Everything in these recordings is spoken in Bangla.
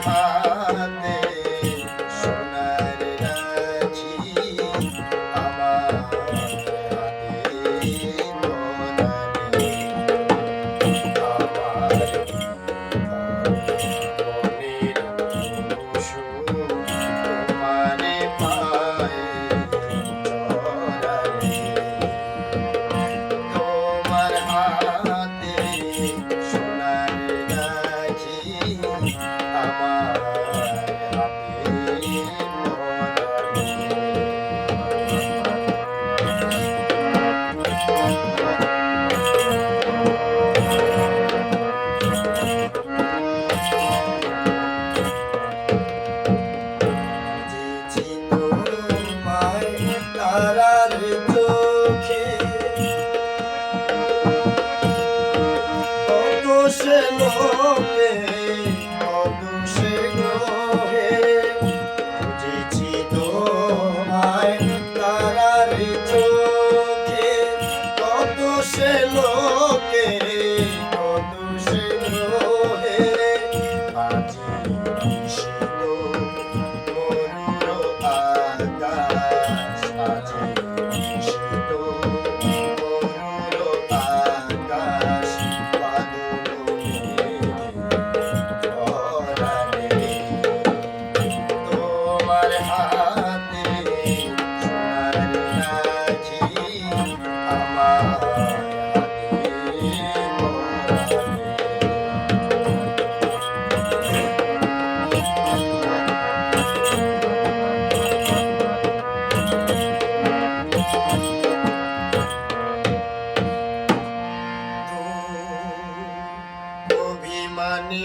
হাতে সোনার রাখি, আমার হাতে বদানি, আমার মনের কুসুম তোমারে পায়ে জড়ালে, তোমার হাতে সোনার রাখি, আমার হাতে বুঝেছি তোমায় তারার চোখে, কত সে লোকে কত সে গ্রহে, বুঝেছি তোমায় তারার চোখে, কত সে লোকে কত সে গ্রহে, আজি নিশিত মরুর আকাশ, আজি নিশিত মরুর আকাশ, তোমার হাতে সোনার রাখি, আমার হাতে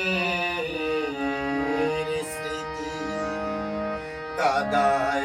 অভিমানের স্মৃতি কাদায়